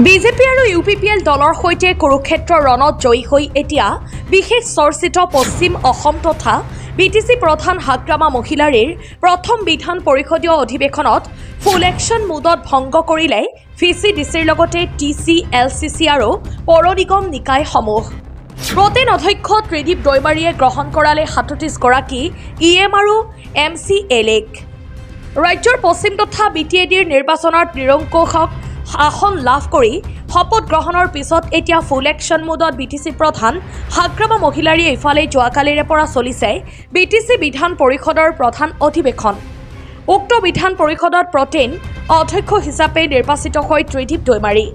BJP আৰু UPPL দলৰ সৈতে কুৰুক্ষেত্ৰৰ ৰণত জয়ী হৈ এতিয়া বিশেষ চৰ্চিত পশ্চিম অসম তথা বিটিচি প্ৰধান হাগ্ৰামা মহিলাৰীৰ প্ৰথম বিধান পৰিষদীয় অধিৱেশনত ফুল একশ্যন মুডত ভংগ কৰিলে ভিচিডিচিৰ লগতে টিচি এলচিচি আৰু পৌৰ নিগম নিকায়সমূহ। প্ৰটেন অধ্যক্ষ ত্ৰিদীপ দৈমাৰীয়ে গ্ৰহণ কৰালে ৩৭গৰাকী ইএম আৰু MCLAক। ৰাজ্যৰ পশ্চিম তথা বিটিএডিৰ নিৰ্বাচনত নিৰংকুশক আসন লাভ কৰি শপত গ্ৰহণৰ পিছত এতিয়া ফুল একশ্যন মুডত বিটিচি প্ৰধান হাগ্ৰামা মহিলাৰীয়ে ইফালে যোৱাকালিৰে পৰা চলিছে বিটিচি বিধান পৰিষদৰ প্ৰধান অধিৱেশন। উক্ত বিধান পৰিষদত প্ৰটেন অধ্যক্ষ হিচাপে নিৰ্বাচিত হৈ ত্ৰিদীপ দৈমাৰী।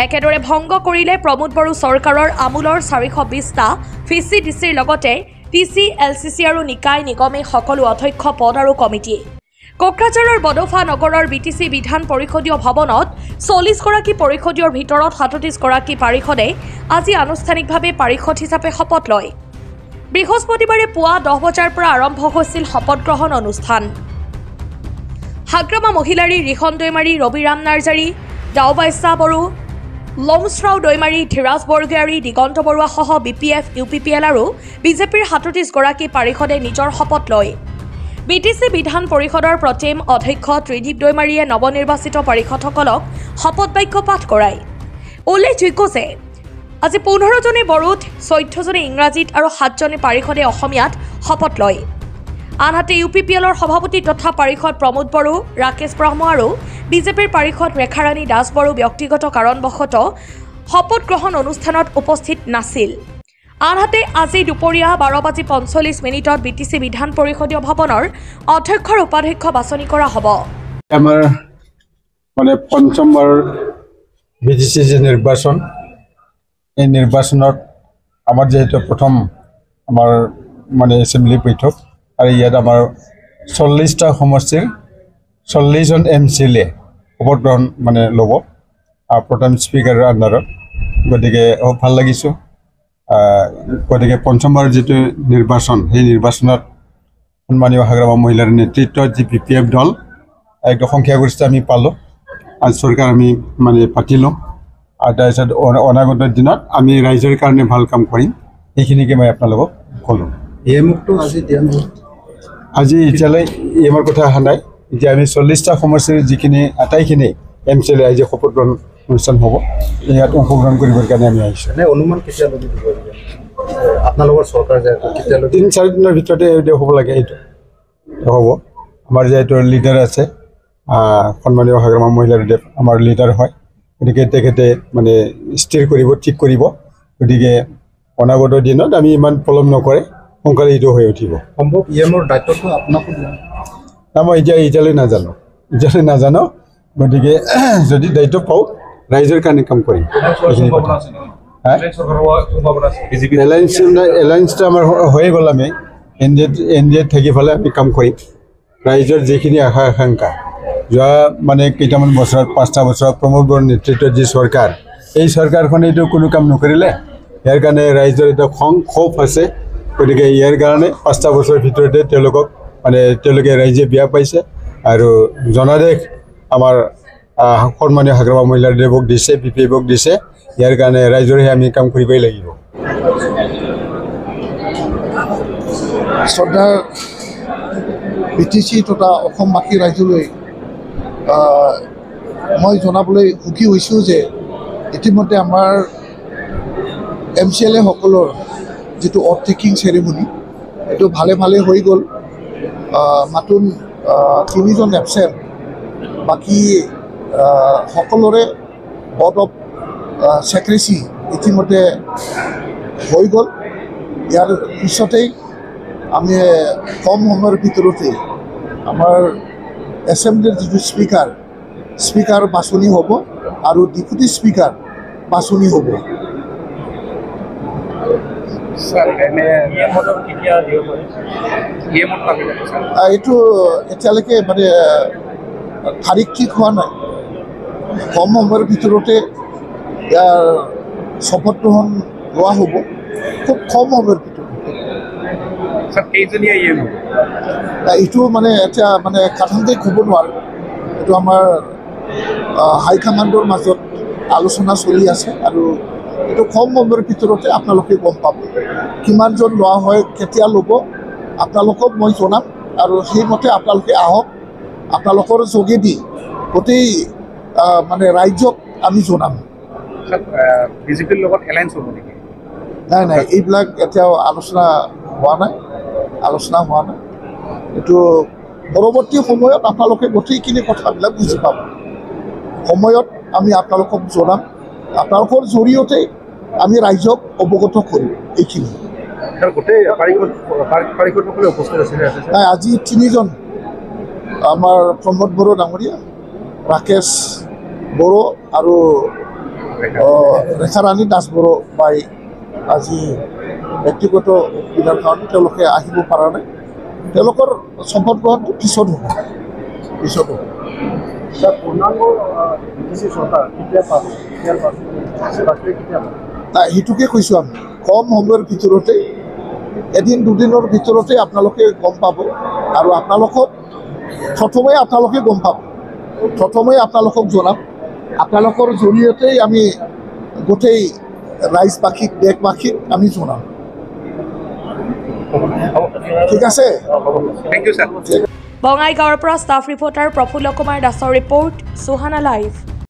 একেদৰে ভংগ কৰিলে প্ৰমোদ বড়ো চৰকাৰৰ আমোলৰ ৪২০টা ভিচিডিচিৰ লগতে টিচি এলচিচি আৰু নিকায় নিগমে সকলো অধ্যক্ষ পদ আৰু কমিটি। কোকৰাঝাৰৰ বডোফা নগৰৰ বিটিচি বিধান পৰিষদীয় ভৱনত ৪০গৰাকী পৰিষদীয়ৰ ভিতৰত ৩৭গৰাকী পাৰিষদে আজি আনুষ্ঠানিকভাৱে পাৰিষদ হিচাপে শপত লয়। বৃহস্পতিবাৰে পুৱা ১০ বজাৰ পৰা আৰম্ভ হৈছিল শপত গ্ৰহণ অনুষ্ঠান। হাগ্ৰামা মহিলাৰী, ৰিহন দৈমাৰী, ৰবিৰাম নাৰ্জাৰী, দাওবাইছা বড়ো, লমশ্ৰাও দৈমাৰী, ধীৰাজ বৰগোহাঞি, দিগন্ত বৰুৱা সহ BPF, UPPL আৰু বিজেপিৰ ৩৭গৰাকী পাৰিষদে নিজৰ শপত লয়। বিটিচি বিধান পৰিষদৰ প্ৰথম অধ্যক্ষ ত্ৰিদীপ দৈমাৰীয়ে নৱনিৰ্বাচিত পাৰিষদসকলক শপত বাক্য পাঠ কৰায়। উল্লেখযোগ্য যে আজি ১৫জনে বড়োত, ১৪জনে ইংৰাজীত আৰু ৭জনে পাৰিষদে অসমীয়াত শপত লয়। আনহাতে UPPLৰ সভাপতি তথা পাৰিষদ প্ৰমোদ বড়ো, ৰাকেশ ব্ৰহ্ম আৰু বিজেপিৰ পাৰিষদ ৰেখাৰাণী দাস বড়ো ব্যক্তিগত কাৰণবশতঃ শপত গ্ৰহণ অনুষ্ঠানত উপস্থিত নাছিল। আনহাতে আজি দুপৰীয়া ১২:৪৫ বিটিচি বিধান পৰিষদীয় ভৱনৰ অধ্যক্ষ আৰু উপাধ্যক্ষ বাছনি কৰা হ'ব। আমাৰ পঞ্চমবাৰ বিটিচি যে নিৰ্বাচন, এই নিৰ্বাচনত আমাৰ যেহেতু প্ৰথম আমাৰ এছেম্বলি বৈঠক আৰু ইয়াত আমাৰ ৪০টা সমষ্টিৰ ৪০জন MCLA শপত গ্ৰহণ ল'ব প্ৰধান স্পীকাৰৰ আণ্ডাৰত। গতিকে ভাল লাগিছোঁ। গতিকে পঞ্চমবাৰ যিটো নিৰ্বাচন, সেই নিৰ্বাচনত সন্মানীয় হাগ্ৰামা মহিলাৰ নেতৃত্বত যি BPF দল একদম সংখ্যাগৰিষ্ঠ আমি পালোঁ। আজি চৰকাৰ আমি পাতিলোঁ আৰু তাৰপিছত অনাগত দিনত আমি ৰাইজৰ কাৰণে ভাল কাম কৰিম, সেইখিনিকে মই আপোনালোকক ক'লোঁ। EMকটো আজি দিয়া নহয়, আজি এতিয়ালৈ EMৰ কথা অহা নাই। এতিয়া আমি ৪০টা সমষ্টিৰ যিখিনি আটাইখিনি MCLA আজি শপত গ্ৰহণ অনুষ্ঠান হ'ব, ইয়াত অংশগ্ৰহণ কৰিবৰ কাৰণে আমি আহিছোঁ। অনুমান কেতিয়ালৈকে দিব আপোনালোকৰ চৰকাৰ যে কেতিয়ালৈকে? ৩-৪ দিনৰ ভিতৰতে হ'ব লাগে। এইটো হ'ব। আমাৰ যিহেতু লিডাৰ আছে, সন্মানীয় হাগ্ৰামা মহিলাৰ আমাৰ লিডাৰ হয়, গতিকে তেখেতে স্থিৰ কৰিব, ঠিক কৰিব। গতিকে অনাগত দিনত আমি ইমান পলম নকৰে সোনকালে এইটো হৈ উঠিব। সম্ভৱ EMৰ দায়িত্বটো আপোনাকো না, মই এতিয়ালৈ নাজানো। গতিকে যদি দায়িত্ব পাওঁ, ৰাইজৰ কাৰণে কাম কৰিম। এলায়েন্সটো আমাৰ হৈয়ে গ'ল। আমি NDAত থাকি পেলাই আমি কাম কৰিম। ৰাইজৰ যিখিনি আশা আকাংক্ষা যোৱা কেইটামান বছৰত, 5টা বছৰত প্ৰমোদ বড়োৰ নেতৃত্বত যি চৰকাৰ, এই চৰকাৰখনে এইটো কোনো কাম নকৰিলে। ইয়াৰ কাৰণে ৰাইজৰ এটা ক্ষোভ আছে। গতিকে ইয়াৰ কাৰণে 5টা বছৰৰ ভিতৰতে তেওঁলোকে ৰাইজে বেয়া পাইছে আৰু জনাদেশ আমাৰ সন্মানীয় হাগ্ৰামা মহিলাদেৱক দিছে, BPFক দিছে। ইয়াৰ কাৰণে ৰাইজৰহে আমি কাম কৰিবই লাগিব। শ্ৰদ্ধা বিটিচি তথা অসমবাসী ৰাইজলৈ মই জনাবলৈ সুখী হৈছোঁ যে ইতিমধ্যে আমাৰ MCLA সকলৰ যিটো অথ টেকিং চেৰিমনি, এইটো ভালে হৈ গ'ল। মাথোন 3জন এবচেণ্ট, বাকী সকলোৰে বৰ্ড অফ ছেক্ৰেটাৰী ইতিমধ্যে হৈ গ'ল। ইয়াৰ পিছতেই আমি কম সময়ৰ ভিতৰতে আমাৰ এছেম্বলিৰ যিটো স্পীকাৰ বাছনি হ'ব আৰু ডেপুটি স্পীকাৰ বাছনি হ'ব। এইটো এতিয়ালৈকে তাৰিখ ঠিক হোৱা নাই। কম সময়ৰ ভিতৰতে ইয়াৰ শপত গ্ৰহণ লোৱা হ'ব, খুব কম সময়ৰ ভিতৰত। এইটো এতিয়া কাঠান্তে ক'ব নোৱাৰোঁ। এইটো আমাৰ হাইকমাণ্ডৰ মাজত আলোচনা চলি আছে আৰু এইটো কম সময়ৰ ভিতৰতে আপোনালোকে গম পাব কিমানজন লোৱা হয় কেতিয়া ল'ব আপোনালোকক মই জনাম আৰু সেইমতে আপোনালোকে আহক আপোনালোকৰ যোগেদি গোটেই মানে ৰাইজক আমি জনাম বিজেপিৰ লগত এলায়েন্স হ'ব নেকি নাই এইবিলাক এতিয়াও আলোচনা হোৱা নাই এইটো পৰৱৰ্তী সময়ত আপোনালোকে গোটেইখিনি কথাবিলাক বুজি পাব সময়ত আমি আপোনালোকক জনাম আপোনালোকৰ জৰিয়তে আমি ৰাইজক অৱগত কৰিম এইখিনি গোটেই পাৰিষদসকলে উপস্থিত আছিলে নাই আজি 3জন আমাৰ প্ৰমোদ বড়ো ডাঙৰীয়া ৰাকেশ বড়ো আৰু ৰেখাৰাণী দাস বড়ো বাই আজি ব্যক্তিগত অসুবিধাৰ কাৰণে তেওঁলোকে আহিব পৰা নাই তেওঁলোকৰ শপত গ্ৰহণটো পিছত হ'ব পূৰ্ণাংগ বিটিচি চৰকাৰ কেতিয়া পাব নাই সেইটোকে কৈছোঁ আমি কম সময়ৰ ভিতৰতে এদিন দুদিনৰ ভিতৰতে আপোনালোকে গম পাব আৰু প্ৰথমেই আপোনালোকে গম পাব প্ৰথমেই আপোনালোকক জনাম আপোনালোকৰ জৰিয়তেই আমি গোটেই ৰাইজবাসীক দেশবাসীক আমি জনাম ঠিক আছে থেংক ইউ ছাৰ বঙাইগাঁৱৰ পৰা ষ্টাফ ৰিপৰ্টাৰ প্ৰফুল্ল কুমাৰ দাসৰ ৰিপৰ্ট সুহানা লাইভ